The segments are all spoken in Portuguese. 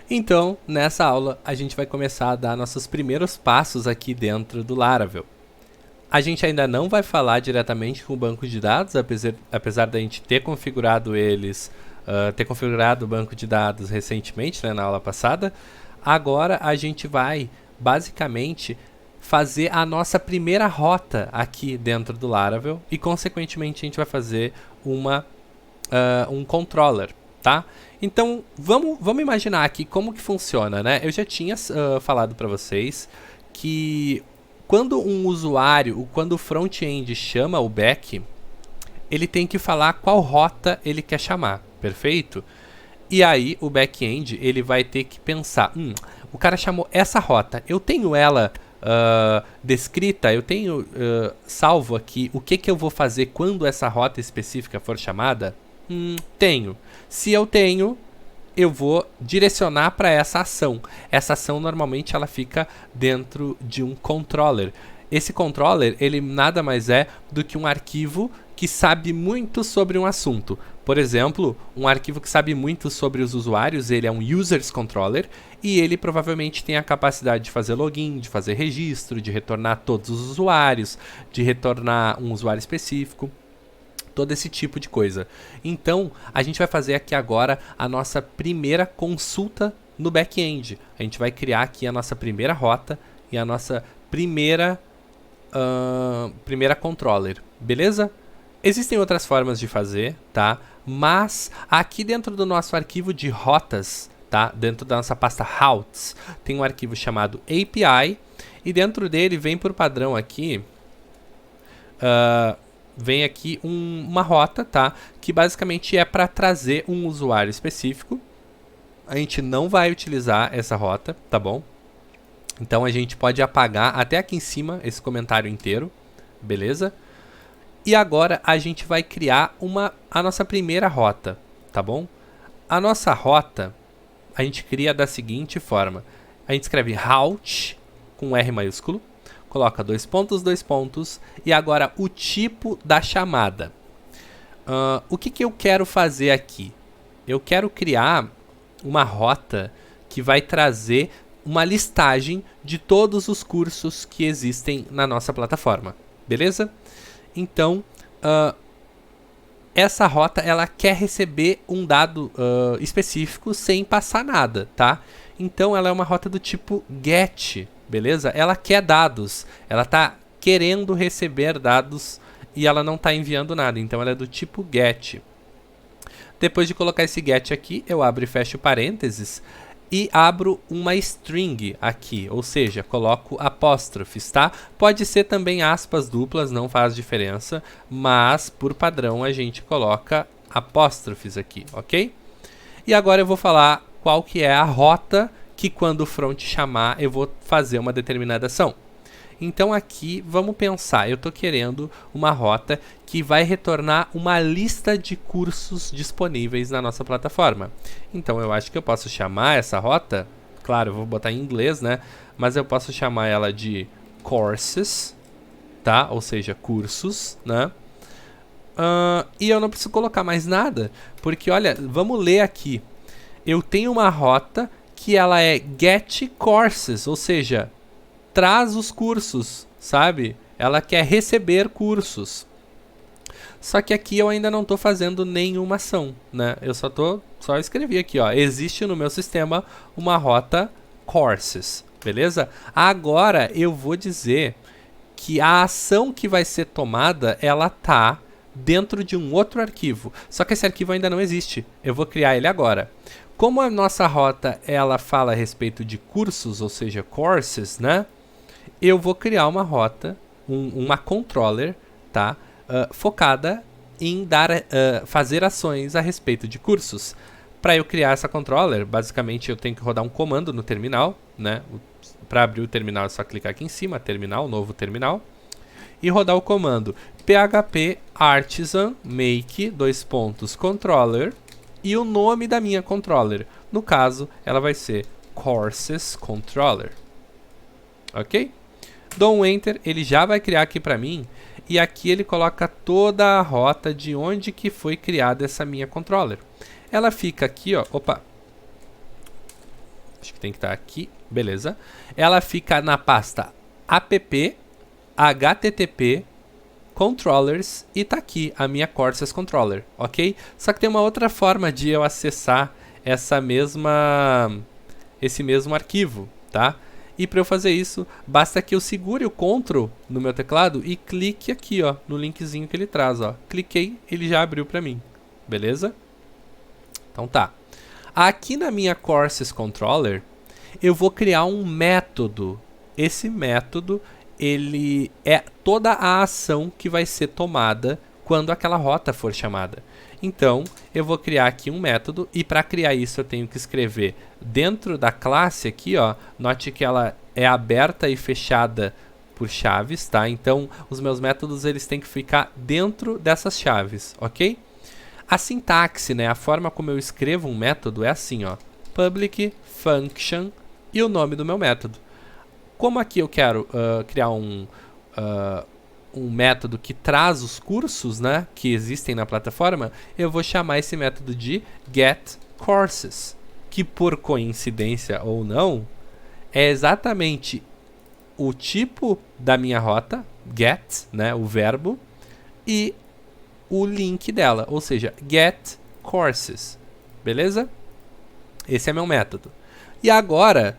Então, nessa aula, a gente vai começar a dar nossos primeiros passos aqui dentro do Laravel. A gente ainda não vai falar diretamente com o banco de dados, apesar da gente ter configurado ter configurado o banco de dados recentemente, né, na aula passada. Agora a gente vai, basicamente, fazer a nossa primeira rota aqui dentro do Laravel e, consequentemente, a gente vai fazer um controller, tá? Então, vamos imaginar aqui como que funciona, né? Eu já tinha falado para vocês que quando um usuário, quando o front-end chama o back, ele tem que falar qual rota ele quer chamar, perfeito? E aí o back-end ele vai ter que pensar, o cara chamou essa rota, eu tenho ela descrita, eu tenho salvo aqui o que eu vou fazer quando essa rota específica for chamada? Tenho. Se eu tenho, eu vou direcionar para essa ação. Essa ação normalmente ela fica dentro de um controller. Esse controller, ele nada mais é do que um arquivo que sabe muito sobre um assunto. Por exemplo, um arquivo que sabe muito sobre os usuários, ele é um users controller e ele provavelmente tem a capacidade de fazer login, de fazer registro, de retornar todos os usuários, de retornar um usuário específico. Todo esse tipo de coisa. Então, a gente vai fazer aqui agora a nossa primeira consulta no back-end. A gente vai criar aqui a nossa primeira rota e a nossa primeira controller, beleza? Existem outras formas de fazer, tá? Mas aqui dentro do nosso arquivo de rotas, tá? Dentro da nossa pasta routes, tem um arquivo chamado API e dentro dele vem por padrão aqui vem aqui uma rota, tá? Que basicamente é para trazer um usuário específico. A gente não vai utilizar essa rota, tá bom? Então a gente pode apagar até aqui em cima esse comentário inteiro, beleza? E agora a gente vai criar a nossa primeira rota, tá bom? A nossa rota a gente cria da seguinte forma. A gente escreve route com R maiúsculo, coloca 2 pontos, e agora o tipo da chamada. O que eu quero fazer aqui? Eu quero criar uma rota que vai trazer uma listagem de todos os cursos que existem na nossa plataforma, beleza? Então, essa rota ela quer receber um dado específico sem passar nada, tá? Então, ela é uma rota do tipo GET, beleza? Ela quer dados, ela está querendo receber dados e ela não está enviando nada, então ela é do tipo GET. Depois de colocar esse GET aqui, eu abro e fecho parênteses e abro uma string aqui, ou seja, coloco apóstrofes, tá? Pode ser também aspas duplas, não faz diferença, mas por padrão a gente coloca apóstrofes aqui, ok? E agora eu vou falar qual que é a rota que quando o front chamar eu vou fazer uma determinada ação. Então aqui vamos pensar, eu estou querendo uma rota que vai retornar uma lista de cursos disponíveis na nossa plataforma. Então eu acho que eu posso chamar essa rota, claro, eu vou botar em inglês, né? Mas eu posso chamar ela de courses, tá? Ou seja, cursos, né? E eu não preciso colocar mais nada, porque olha, vamos ler aqui. Eu tenho uma rota que ela é get courses, ou seja, traz os cursos, sabe? Ela quer receber cursos. Só que aqui eu ainda não estou fazendo nenhuma ação, né? Eu só escrevi aqui, ó. Existe no meu sistema uma rota courses, beleza? Agora eu vou dizer que a ação que vai ser tomada, ela tá dentro de um outro arquivo. Só que esse arquivo ainda não existe. Eu vou criar ele agora. Como a nossa rota ela fala a respeito de cursos, ou seja, courses, né? Eu vou criar uma rota, uma controller, tá? Focada em fazer ações a respeito de cursos. Para eu criar essa controller, basicamente eu tenho que rodar um comando no terminal, né? Para abrir o terminal é só clicar aqui em cima, terminal, novo terminal, e rodar o comando php artisan make controller e o nome da minha controller. No caso, ela vai ser courses controller. Ok? Dou um enter, ele já vai criar aqui para mim e aqui ele coloca toda a rota de onde que foi criada essa minha controller. Ela fica aqui, ó, acho que tem que estar aqui, beleza. Ela fica na pasta app, http, controllers e tá aqui a minha Courses Controller, ok? Só que tem uma outra forma de eu acessar esse mesmo arquivo, tá? E para eu fazer isso, basta que eu segure o Ctrl no meu teclado e clique aqui, ó, no linkzinho que ele traz, ó. Cliquei, ele já abriu para mim, beleza? Então tá. Aqui na minha Courses Controller, eu vou criar um método. Esse método, ele é toda a ação que vai ser tomada quando aquela rota for chamada. Então, eu vou criar aqui um método e para criar isso eu tenho que escrever dentro da classe aqui, ó, note que ela é aberta e fechada por chaves, tá? Então, os meus métodos eles têm que ficar dentro dessas chaves, ok? A sintaxe, né, a forma como eu escrevo um método é assim, ó, public function e o nome do meu método. Como aqui eu quero criar um método que traz os cursos, né, que existem na plataforma, eu vou chamar esse método de getCourses, que por coincidência ou não, é exatamente o tipo da minha rota, get, né, o verbo, e o link dela, ou seja, getCourses, beleza? Esse é meu método. E agora,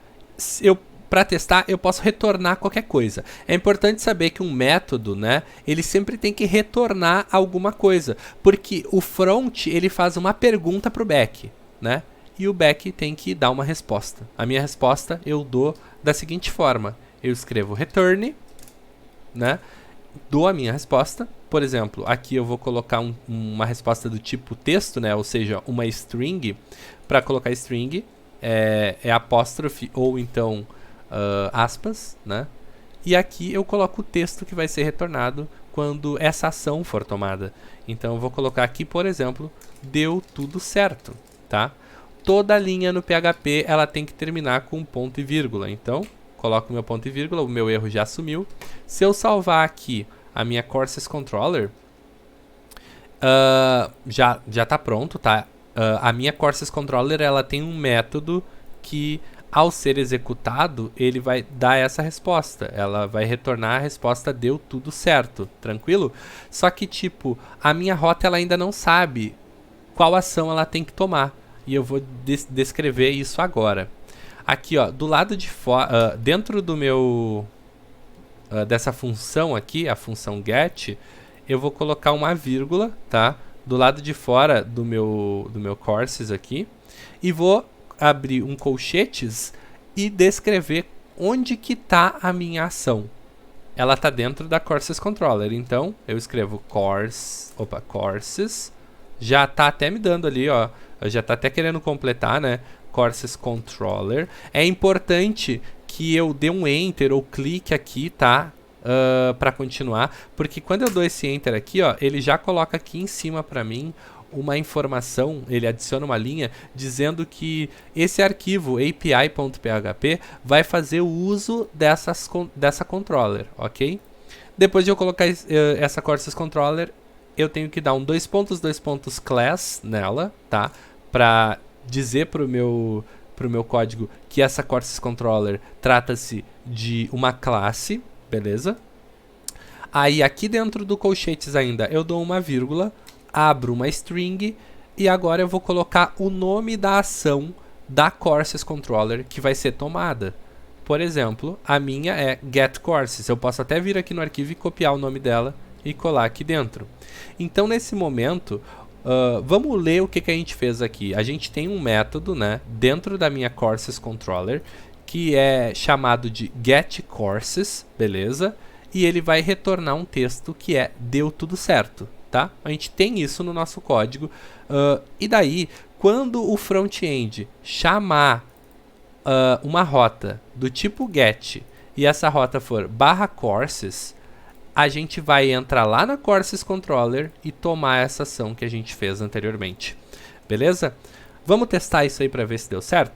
para testar, eu posso retornar qualquer coisa. É importante saber que um método, né, ele sempre tem que retornar alguma coisa, porque o front ele faz uma pergunta para o back, né, e o back tem que dar uma resposta. A minha resposta eu dou da seguinte forma: eu escrevo return, né, dou a minha resposta. Por exemplo, aqui eu vou colocar uma resposta do tipo texto, né, ou seja, uma string. Para colocar string é apóstrofe ou então aspas, né? E aqui eu coloco o texto que vai ser retornado quando essa ação for tomada. Então eu vou colocar aqui, por exemplo, deu tudo certo, tá? Toda linha no PHP ela tem que terminar com ponto e vírgula. Então, coloco meu ponto e vírgula, o meu erro já sumiu. Se eu salvar aqui a minha Courses Controller, já está pronto, tá? A minha Courses Controller ela tem um método que, ao ser executado, ele vai dar essa resposta. Ela vai retornar a resposta deu tudo certo, tranquilo? Só que, tipo, a minha rota ela ainda não sabe qual ação ela tem que tomar. E eu vou descrever isso agora. Aqui, ó, do lado de fora, dentro do meu dessa função aqui, a função get, eu vou colocar uma vírgula, tá? Do lado de fora do meu courses aqui, e vou abrir um colchetes e descrever onde que tá a minha ação. Ela está dentro da Courses Controller, então eu escrevo courses, já está até me dando ali, ó, já está até querendo completar, né? Courses Controller. É importante que eu dê um enter ou clique aqui, tá? Para continuar, porque quando eu dou esse enter aqui, ó, ele já coloca aqui em cima para mim uma informação, ele adiciona uma linha dizendo que esse arquivo api.php vai fazer o uso dessa controller, ok? Depois de eu colocar essa Courses Controller, eu tenho que dar um dois pontos class nela, tá? Para dizer pro meu código que essa Courses Controller trata-se de uma classe, beleza? Aí aqui dentro do colchetes ainda eu dou uma vírgula, abro uma string e agora eu vou colocar o nome da ação da Courses Controller que vai ser tomada. Por exemplo, a minha é getCourses. Eu posso até vir aqui no arquivo e copiar o nome dela e colar aqui dentro. Então, nesse momento, vamos ler o que a gente fez aqui. A gente tem um método, né, dentro da minha Courses Controller que é chamado de getCourses, beleza? E ele vai retornar um texto que é deu tudo certo. Tá? A gente tem isso no nosso código. E daí, quando o front-end chamar uma rota do tipo get e essa rota for /courses, a gente vai entrar lá na Courses Controller e tomar essa ação que a gente fez anteriormente. Beleza? Vamos testar isso aí para ver se deu certo?